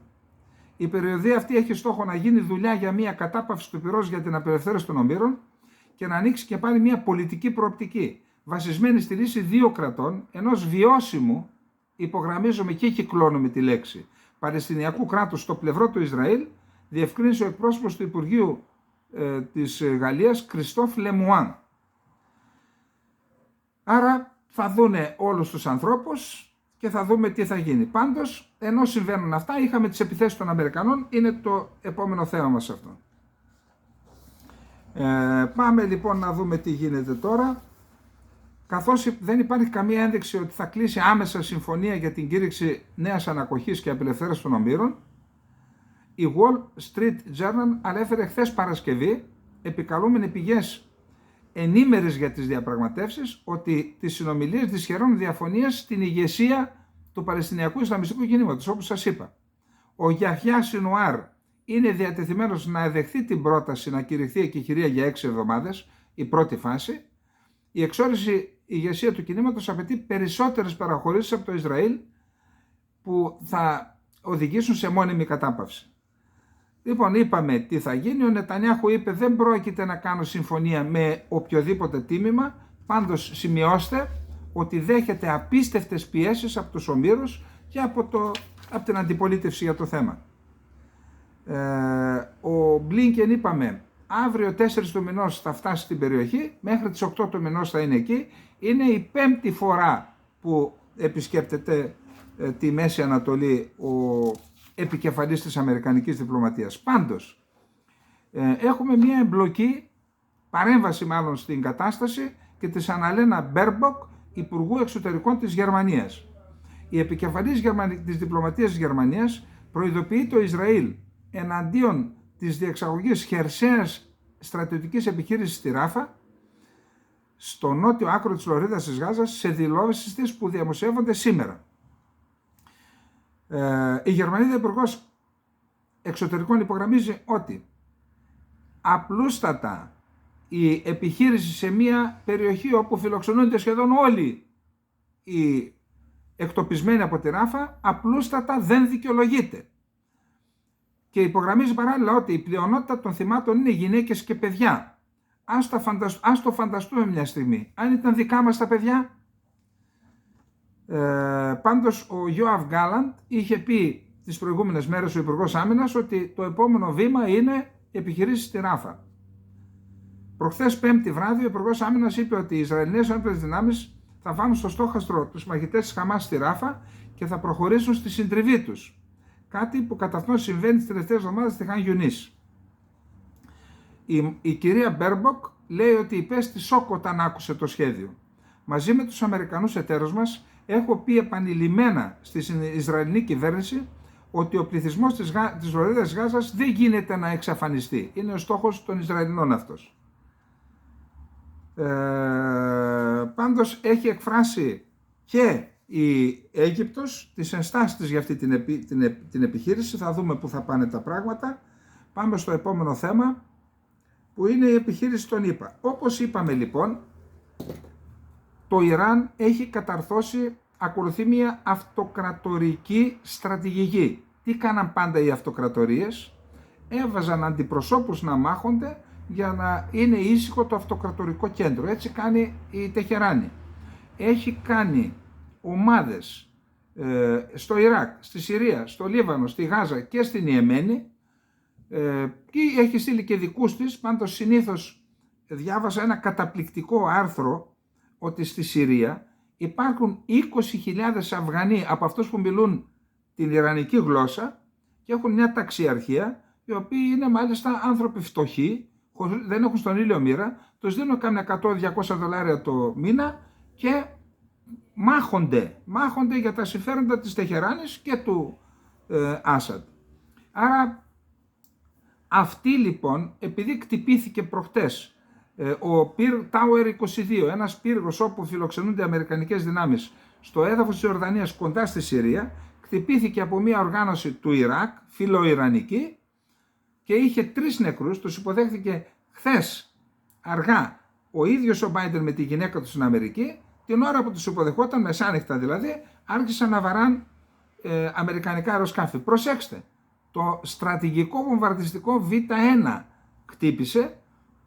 Η περιοδία αυτή έχει στόχο να γίνει δουλειά για μια κατάπαυση του πυρός για την απελευθέρωση των ομήρων και να ανοίξει και πάλι μια πολιτική προοπτική, βασισμένη στη λύση δύο κρατών, ενός βιώσιμου, υπογραμμίζομαι και κυκλώνουμε τη λέξη, Παλαιστινιακού κράτους στο πλευρό του Ισραήλ, διευκρίνησε ο εκπρόσωπος του Υπουργείου της Γαλλίας, Κριστόφ Λεμουάν. Άρα θα δούνε όλους τους ανθρώπους και θα δούμε τι θα γίνει. Πάντως, ενώ συμβαίνουν αυτά, είχαμε τις επιθέσεις των Αμερικανών, είναι το επόμενο θέμα μας αυτό. Πάμε λοιπόν να δούμε τι γίνεται τώρα. Καθώς δεν υπάρχει καμία ένδειξη ότι θα κλείσει άμεσα συμφωνία για την κήρυξη νέας ανακοχής και απελευθέρωση των ομήρων, η Wall Street Journal ανέφερε χθες Παρασκευή, επικαλούμενοι πηγές ενήμερες για τις διαπραγματεύσεις, ότι τις συνομιλίες δυσχερών διαφωνίες στην ηγεσία του Παλαιστινιακού Ισλαμιστικού κινήματος, όπως σας είπα. Ο Γιαχιά Σινουάρ είναι διατεθειμένος να δεχθεί την πρόταση να κηρυχθεί εκεχηρία για 6 εβδομάδες, η πρώτη φάση. Η εξόριση ηγεσία του κινήματος απαιτεί περισσότερες παραχωρήσεις από το Ισραήλ που θα οδηγήσουν σε μόνιμη κατάπαυση. Λοιπόν, είπαμε τι θα γίνει. Ο Νετανιάχου είπε δεν πρόκειται να κάνω συμφωνία με οποιοδήποτε τίμημα. Πάντως σημειώστε ότι δέχεται απίστευτες πιέσεις από τους ομήρους και από την αντιπολίτευση για το θέμα. Ο Μπλίνκεν, είπαμε, αύριο 4 του μηνός θα φτάσει στην περιοχή, μέχρι τις 8 του μηνός θα είναι εκεί. Είναι η 5η φορά που επισκέπτεται τη Μέση Ανατολή ο επικεφαλής της Αμερικανικής διπλωματίας. Πάντως, έχουμε μια εμπλοκή, παρέμβαση μάλλον στην κατάσταση και της Αναλένα Μπέρμποκ, Υπουργού Εξωτερικών της Γερμανίας. Η επικεφαλής της διπλωματίας της Γερμανίας προειδοποιεί το Ισραήλ εναντίον της διεξαγωγής χερσαίας στρατιωτικής επιχείρησης στη Ράφα, στο νότιο άκρο της λωρίδας της Γάζας, σε δηλώσεις της που δημοσιεύονται σήμερα. Η Γερμανίδα Υπουργός Εξωτερικών υπογραμμίζει ότι απλούστατα η επιχείρηση σε μια περιοχή όπου φιλοξενούνται σχεδόν όλοι οι εκτοπισμένοι από τη Ράφα, απλούστατα δεν δικαιολογείται. Και υπογραμμίζει παράλληλα ότι η πλειονότητα των θυμάτων είναι γυναίκες και παιδιά. Ας το φανταστούμε μια στιγμή. Αν ήταν δικά μας τα παιδιά. Πάντως ο Γιώαβ Γκάλαντ είχε πει τις προηγούμενες μέρες ο Υπουργός Άμυνας ότι το επόμενο βήμα είναι επιχειρήσεις στη Ράφα. Προχθές Πέμπτη βράδυ ο Υπουργός Άμυνας είπε ότι οι Ισραηλινές ένοπλες δυνάμεις θα βάλουν στο στόχαστρο τους μαχητές της Χαμάς στη Ράφα και θα προχωρήσουν στη συντριβή τους. Κάτι που κατά αυτόν συμβαίνει τις τελευταίες εβδομάδες στη Χαν Γιουνίς. Η κυρία Μπέρμποκ λέει ότι υπέστη σοκ όταν άκουσε το σχέδιο. Μαζί με τους Αμερικανούς εταίρους μας έχω πει επανειλημμένα στη Ισραηλινή κυβέρνηση ότι ο πληθυσμός της λωρίδας Γάζας δεν γίνεται να εξαφανιστεί. Είναι ο στόχος των Ισραηλινών αυτός. Πάντως έχει εκφράσει και η Αίγυπτος τις ενστάσεις της για αυτή την επιχείρηση. Θα δούμε πού θα πάνε τα πράγματα. Πάμε στο επόμενο θέμα που είναι η επιχείρηση των ΗΠΑ. Όπως είπαμε λοιπόν, το Ιράν έχει καταρθώσει, ακολουθεί μια αυτοκρατορική στρατηγική. Τι κάναν πάντα οι αυτοκρατορίες? Έβαζαν αντιπροσώπους να μάχονται για να είναι ήσυχο το αυτοκρατορικό κέντρο. Έτσι κάνει η Τεχεράνη. Έχει κάνει ομάδες στο Ιράκ, στη Συρία, στο Λίβανο, στη Γάζα και στην Ιεμένη, και έχει στείλει και δικούς της. Πάντως συνήθως διάβασα ένα καταπληκτικό άρθρο ότι στη Συρία υπάρχουν 20.000 Αφγανοί από αυτούς που μιλούν την ιρανική γλώσσα και έχουν μια ταξιαρχία, οι οποίοι είναι μάλιστα άνθρωποι φτωχοί, δεν έχουν στον ήλιο μοίρα, τους δίνουν κάμια 100-200 δολάρια το μήνα και μάχονται για τα συμφέροντα της Τεχεράνης και του Άσαντ. Άρα αυτή λοιπόν, επειδή κτυπήθηκε προχτές ο Πυρ Tower 22, ένας πύργος όπου φιλοξενούνται αμερικανικές δυνάμεις στο έδαφος της Ιορδανίας κοντά στη Συρία, κτυπήθηκε από μια οργάνωση του Ιράκ, φιλοϊρανική, και είχε 3 νεκρούς. Τους υποδέχθηκε χθες αργά ο ίδιος ο Μπάιντεν με τη γυναίκα του στην Αμερική. Την ώρα που τους υποδεχόταν, μεσάνυχτα δηλαδή, άρχισαν να βαράν αμερικανικά αεροσκάφη. Προσέξτε, το στρατηγικό βομβαρδιστικό Β1 κτύπησε,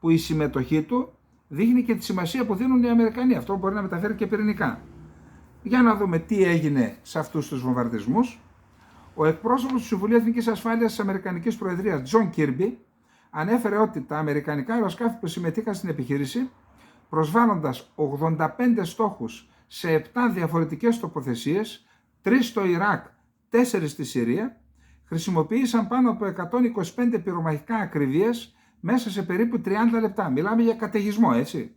που η συμμετοχή του δείχνει και τη σημασία που δίνουν οι Αμερικανοί. Αυτό μπορεί να μεταφέρει και πυρηνικά. Για να δούμε τι έγινε σε αυτούς τους βομβαρδισμούς. Ο εκπρόσωπος του Συμβουλίου Εθνικής Ασφάλειας της Αμερικανικής Προεδρίας, Τζον Κίρμπι, ανέφερε ότι τα αμερικανικά αεροσκάφη που συμμετείχαν στην επιχείρηση, προσβάλλοντας 85 στόχους σε 7 διαφορετικές τοποθεσίες, 3 στο Ιράκ, 4 στη Συρία, χρησιμοποίησαν πάνω από 125 πυρομαχικά ακριβίες μέσα σε περίπου 30 λεπτά. Μιλάμε για καταιγισμό, έτσι.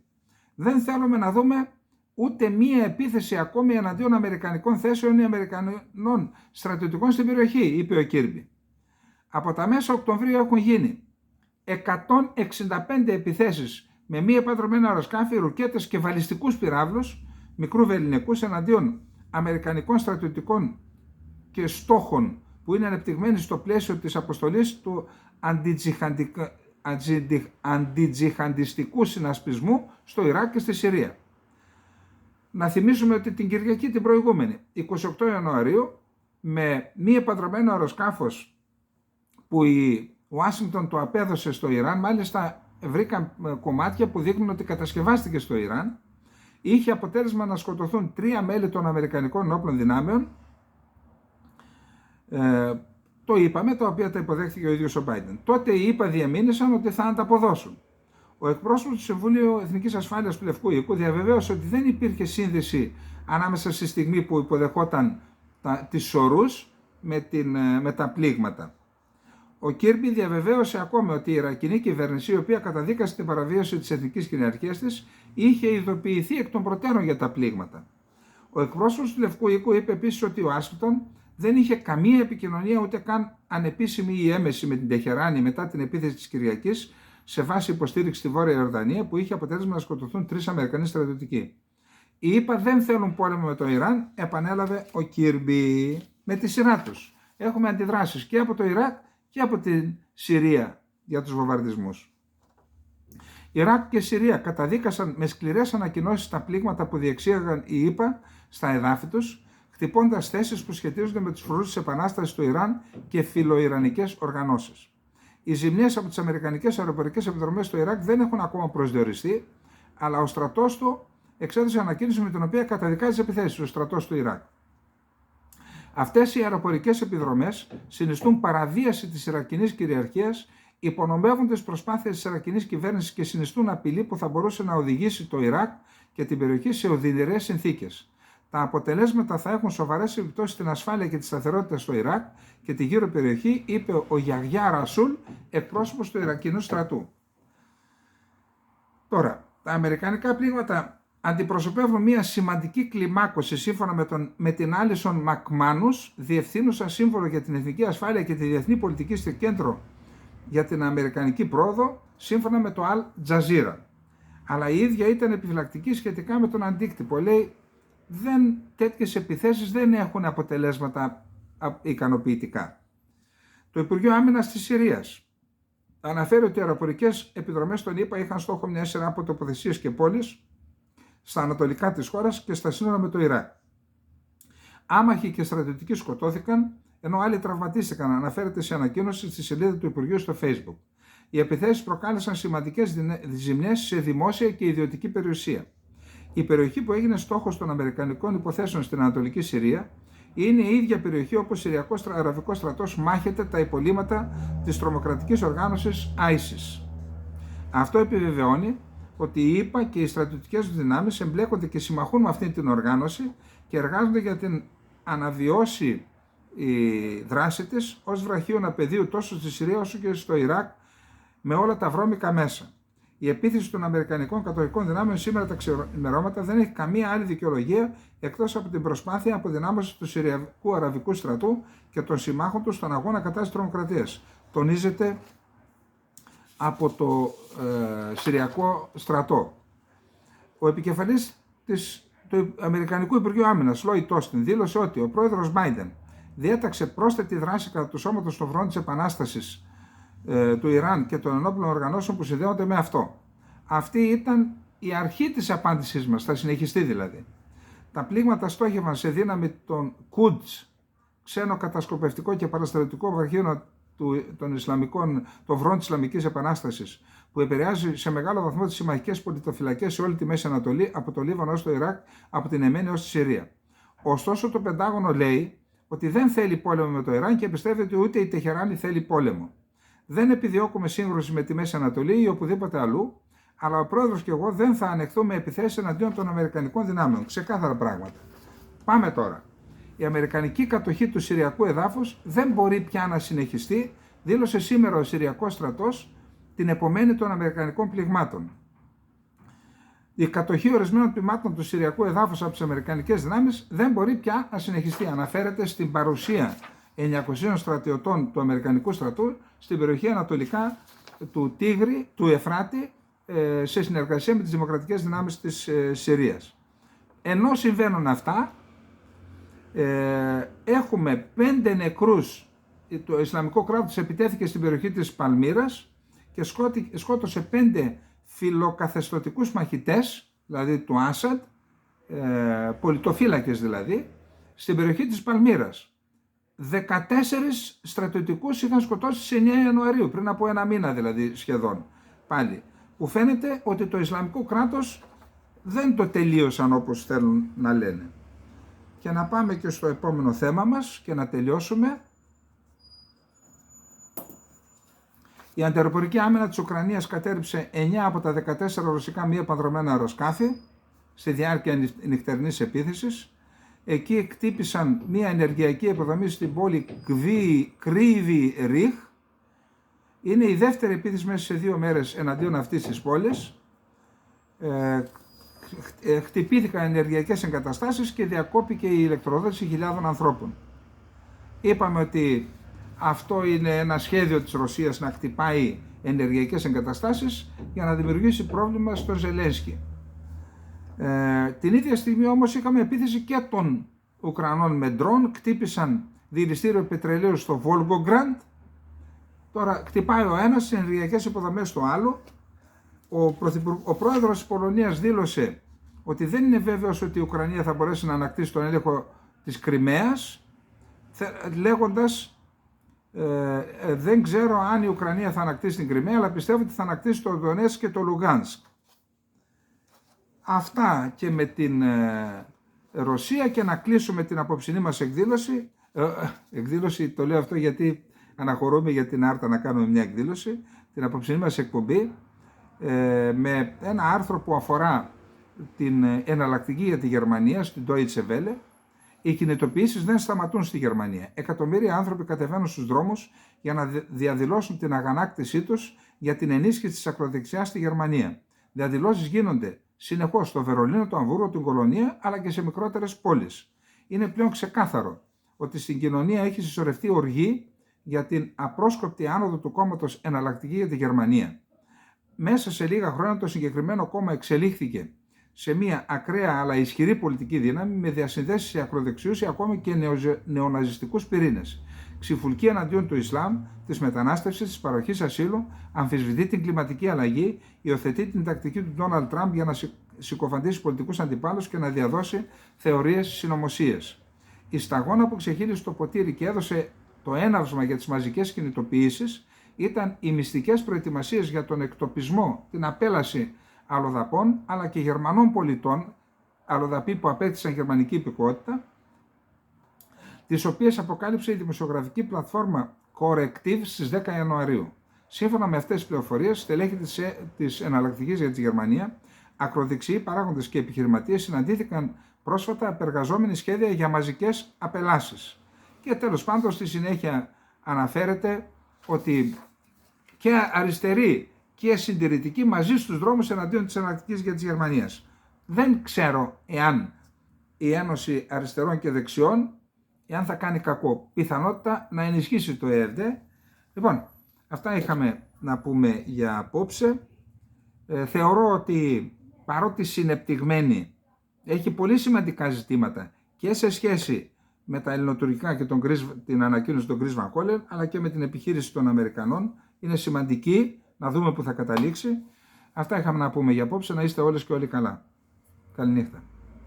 Δεν θέλουμε να δούμε ούτε μία επίθεση ακόμη εναντίον αμερικανικών θέσεων ή αμερικανών στρατιωτικών στην περιοχή, είπε ο Κίρμπι. Από τα μέσα Οκτωβρίου έχουν γίνει 165 επιθέσεις με μη επανδρομένα αεροσκάφη, ρουκέτες και βαλιστικούς πυράβλους μικρού βεληνικούς εναντίον αμερικανικών στρατιωτικών και στόχων που είναι ανεπτυγμένοι στο πλαίσιο της αποστολής του αντιτζιχαντιστικού συνασπισμού στο Ιράκ και στη Συρία. Να θυμίσουμε ότι την Κυριακή την προηγούμενη, 28 Ιανουαρίου, με μη επανδρωμένο αεροσκάφος που η Ουάσιγκτον το απέδωσε στο Ιράν, μάλιστα βρήκαν κομμάτια που δείχνουν ότι κατασκευάστηκε στο Ιράν, είχε αποτέλεσμα να σκοτωθούν 3 μέλη των Αμερικανικών όπλων δυνάμεων, το είπαμε, τα οποία τα υποδέχθηκε ο ίδιος ο Μπάιντεν. Τότε οι ΗΠΑ διαμήνυσαν ότι θα ανταποδώσουν. Ο εκπρόσωπος του Συμβουλίου Εθνικής Ασφάλειας του Λευκού Οίκου διαβεβαίωσε ότι δεν υπήρχε σύνδεση ανάμεσα στη στιγμή που υποδεχόταν τις σωρούς με τα πλήγματα. Ο Κίρμπι διαβεβαίωσε ακόμη ότι η Ιρακινή κυβέρνηση, η οποία καταδίκασε την παραβίαση της εθνικής κυριαρχίας της, είχε ειδοποιηθεί εκ των προτέρων για τα πλήγματα. Ο εκπρόσωπος του Λευκού Οίκου είπε επίσης ότι ο Ουάσιγκτον δεν είχε καμία επικοινωνία, ούτε καν ανεπίσημη ή έμεση, με την Τεχεράνη μετά την επίθεση της Κυριακής σε βάση υποστήριξη στη Βόρεια Ιορδανία, που είχε αποτέλεσμα να σκοτωθούν 3 Αμερικανοί στρατιωτικοί. Οι ΗΠΑ δεν θέλουν πόλεμο με το Ιράν, επανέλαβε ο Κίρμπι. Με τη σειρά τους έχουμε αντιδράσεις και από το Ιράκ και από την Συρία για τους βομβαρδισμούς. Ιράκ και Συρία καταδίκασαν με σκληρές ανακοινώσεις τα πλήγματα που διεξήγαγαν οι ΗΠΑ στα εδάφη τους, χτυπώντας θέσεις που σχετίζονται με τους φρουρούς της Επανάστασης του Ιράν και φιλοϊρανικές οργανώσεις. Οι ζημιές από τις αμερικανικές αεροπορικές επιδρομές στο Ιράκ δεν έχουν ακόμα προσδιοριστεί, αλλά ο στρατός του εξέδωσε ανακοίνωση με την οποία καταδικάζει τις επιθέσεις ο στρατός του Ιράκ. Αυτές οι αεροπορικές επιδρομές συνιστούν παραβίαση της Ιρακινής κυριαρχίας, υπονομεύουν τις προσπάθειες της Ιρακινής κυβέρνησης και συνιστούν απειλή που θα μπορούσε να οδηγήσει το Ιράκ και την περιοχή σε οδυνηρές συνθήκες. Τα αποτελέσματα θα έχουν σοβαρές επιπτώσεις στην ασφάλεια και τη σταθερότητα στο Ιράκ και τη γύρω περιοχή, είπε ο Γιαγιά Ρασούλ, εκπρόσωπος του Ιρακινού στρατού. Τώρα, τα αμερικανικά πλήγματα αντιπροσωπεύουν μια σημαντική κλιμάκωση σύμφωνα με την Άλισον Μακμάνους, διευθύνουσα σύμβολο για την εθνική ασφάλεια και τη διεθνή πολιτική στο κέντρο για την αμερικανική πρόοδο, σύμφωνα με το Al Jazeera. Αλλά η ίδια ήταν επιφυλακτική σχετικά με τον αντίκτυπο. Λέει, τέτοιες επιθέσεις δεν έχουν αποτελέσματα ικανοποιητικά. Το Υπουργείο Άμυνας της Συρίας αναφέρει ότι οι αεροπορικές επιδρομές των ΗΠΑ είχαν στόχο μια σειρά από τοποθεσίες και πόλεις στα ανατολικά της χώρας και στα σύνορα με το Ιράκ. Άμαχοι και στρατιωτικοί σκοτώθηκαν, ενώ άλλοι τραυματίστηκαν, αναφέρεται σε ανακοίνωση στη σελίδα του Υπουργείου στο Facebook. Οι επιθέσεις προκάλεσαν σημαντικές ζημιές σε δημόσια και ιδιωτική περιουσία. Η περιοχή που έγινε στόχος των αμερικανικών υποθέσεων στην Ανατολική Συρία είναι η ίδια περιοχή όπου ο Συριακός Αραβικός στρατός μάχεται τα υπολείμματα της τρομοκρατικής οργάνωσης ISIS. Αυτό επιβεβαιώνει ότι οι ΗΠΑ και οι στρατιωτικές δυνάμεις εμπλέκονται και συμμαχούν με αυτή την οργάνωση και εργάζονται για την αναβιώσει η δράση της ως βραχίωνα πεδίου τόσο στη Συρία όσο και στο Ιράκ με όλα τα βρώμικα μέσα. Η επίθεση των Αμερικανικών κατοχικών δυνάμεων σήμερα τα ξημερώματα δεν έχει καμία άλλη δικαιολογία εκτός από την προσπάθεια αποδυνάμωσης του Συριακού Αραβικού στρατού και των συμμάχων του στον αγώνα κατά της τρομοκρατίας. Τονίζεται από το Συριακό στρατό. Ο επικεφαλής του Αμερικανικού Υπουργείου Άμυνας, Λόιτ Όστιν, δήλωσε ότι ο πρόεδρος Μπάιντεν διέταξε πρόσθετη δράση κατά του σώματος των φρουρών της Επανάστασης του Ιράν και των ενόπλων οργανώσεων που συνδέονται με αυτό. Αυτή ήταν η αρχή της απάντησής μας, θα συνεχιστεί δηλαδή. Τα πλήγματα στόχευαν σε δύναμη των Quds, ξένο κατασκοπευτικό και παραστρατιωτικό βραχίωνα των βρών της Ισλαμικής Επανάστασης, που επηρεάζει σε μεγάλο βαθμό τις συμμαχικές πολιτοφυλακές σε όλη τη Μέση Ανατολή, από το Λίβανο ως το Ιράκ, από την Εμένη ως τη Συρία. Ωστόσο, το Πεντάγωνο λέει ότι δεν θέλει πόλεμο με το Ιράν και πιστεύει ότι ούτε η Τεχεράνη θέλει πόλεμο. Δεν επιδιώκουμε σύγκρουση με τη Μέση Ανατολή ή οπουδήποτε αλλού, αλλά ο πρόεδρος και εγώ δεν θα ανεχθούμε επιθέσεις εναντίον των Αμερικανικών δυνάμεων. Ξεκάθαρα πράγματα. Πάμε τώρα. Η Αμερικανική κατοχή του Συριακού εδάφους δεν μπορεί πια να συνεχιστεί, δήλωσε σήμερα ο Συριακός στρατός την επομένη των Αμερικανικών πληγμάτων. Η κατοχή ορισμένων τμήματων του Συριακού εδάφους από τις Αμερικανικές δυνάμεις δεν μπορεί πια να συνεχιστεί. Αναφέρεται στην παρουσία 900 στρατιωτών του Αμερικανικού στρατού στην περιοχή ανατολικά του Τίγρη, του Εφράτη, σε συνεργασία με τις δημοκρατικές δυνάμεις της Συρίας. Ενώ συμβαίνουν αυτά, έχουμε 5 νεκρούς. Το Ισλαμικό κράτος επιτέθηκε στην περιοχή της Παλμύρας και σκότωσε 5 φιλοκαθεστωτικούς μαχητές, δηλαδή του Άσαντ, πολιτοφύλακες δηλαδή, στην περιοχή της Παλμύρας. 14 στρατιωτικούς είχαν σκοτώσει στις 9 Ιανουαρίου, πριν από ένα μήνα δηλαδή σχεδόν πάλι. Που φαίνεται ότι το Ισλαμικό κράτος δεν το τελείωσαν όπως θέλουν να λένε. Και να πάμε και στο επόμενο θέμα μας και να τελειώσουμε. Η αντιαεροπορική άμυνα της Ουκρανίας κατέρριψε 9 από τα 14 ρωσικά μη επανδρομένα αεροσκάφη στη διάρκεια νυχτερινής επίθεσης. Εκεί εκτύπησαν μια ενεργειακή υποδομή στην πόλη Κρύβι Ριχ. Είναι η δεύτερη επίθεση μέσα σε 2 μέρες εναντίον αυτής της πόλης. Χτυπήθηκαν ενεργειακές εγκαταστάσεις και διακόπηκε η ηλεκτροδότηση χιλιάδων ανθρώπων. Είπαμε ότι αυτό είναι ένα σχέδιο της Ρωσίας να χτυπάει ενεργειακές εγκαταστάσεις για να δημιουργήσει πρόβλημα στον Ζελένσκι. Την ίδια στιγμή όμως είχαμε επίθεση και των Ουκρανών με ντρόν, χτύπησαν διελιστήριο πετρελαίου στο Βόλγκογκραντ. Τώρα χτυπάει ο ένας στις ενεργειακές υποδομές στο άλλο. Ο πρόεδρος της Πολωνίας δήλωσε ότι δεν είναι βέβαιος ότι η Ουκρανία θα μπορέσει να ανακτήσει τον έλεγχο της Κριμαίας, λέγοντας δεν ξέρω αν η Ουκρανία θα ανακτήσει την Κριμαία, αλλά πιστεύω ότι θα ανακτήσει το Ντονέτσκ και το Λουγκάνσκ. Αυτά και με την Ρωσία, και να κλείσουμε την απόψινή μας εκδήλωση, το λέω αυτό γιατί αναχωρούμε για την Άρτα να κάνουμε μια εκδήλωση, την απόψινή μας εκπομπή, με ένα άρθρο που αφορά την εναλλακτική για τη Γερμανία στην Deutsche Welle. Οι κινητοποιήσεις δεν σταματούν στη Γερμανία. Εκατομμύρια άνθρωποι κατεβαίνουν στους δρόμους για να διαδηλώσουν την αγανάκτησή τους για την ενίσχυση της ακροδεξιάς στη Γερμανία. Διαδηλώσεις γίνονται συνεχώς στο Βερολίνο, το Αμβούργο, την Κολονία, αλλά και σε μικρότερες πόλεις. Είναι πλέον ξεκάθαρο ότι στην κοινωνία έχει συσσωρευτεί οργή για την απρόσκοπτη άνοδο του κόμματος Εναλλακτική για τη Γερμανία. Μέσα σε λίγα χρόνια το συγκεκριμένο κόμμα εξελίχθηκε σε μια ακραία αλλά ισχυρή πολιτική δύναμη με διασυνδέσεις σε ακροδεξιούς ή ακόμη και νεοναζιστικούς πυρήνες. Ξυφουλκεί εναντίον του Ισλάμ, της μετανάστευσης, της παροχής ασύλου, αμφισβητεί την κλιματική αλλαγή, υιοθετεί την τακτική του Ντόναλντ Τραμπ για να συκοφαντήσει πολιτικούς αντιπάλους και να διαδώσει θεωρίες συνωμοσίες. Η σταγόνα που ξεχύλισε το ποτήρι και έδωσε το έναυσμα για τις μαζικές κινητοποιήσεις ήταν οι μυστικές προετοιμασίες για τον εκτοπισμό, την απέλαση αλλοδαπών αλλά και Γερμανών πολιτών, αλλοδαποί που απέκτησαν γερμανική υπηκότητα, τις οποίες αποκάλυψε η δημοσιογραφική πλατφόρμα Correctiv στις 10 Ιανουαρίου. Σύμφωνα με αυτές τις πληροφορίες, στελέχη της εναλλακτικής για τη Γερμανία, ακροδεξιοί παράγοντες και επιχειρηματίες συναντήθηκαν πρόσφατα επεργαζόμενοι σχέδια για μαζικές απελάσεις. Και τέλος πάντων στη συνέχεια αναφέρεται ότι και αριστεροί και συντηρητικοί μαζί στους δρόμους εναντίον της εναλλακτικής για τη Γερμανία. Δεν ξέρω εάν η Ένωση Αριστερών και Δεξιών, εάν θα κάνει κακό. Πιθανότητα να ενισχύσει το ΕΕΔ. Λοιπόν, αυτά είχαμε να πούμε για απόψε. Θεωρώ ότι παρότι συνεπτυγμένη έχει πολύ σημαντικά ζητήματα και σε σχέση με τα ελληνοτουρκικά και την ανακοίνωση των Chris Van Hollen, αλλά και με την επιχείρηση των Αμερικανών, είναι σημαντική να δούμε που θα καταλήξει. Αυτά είχαμε να πούμε για απόψε. Να είστε όλες και όλοι καλά. Καληνύχτα.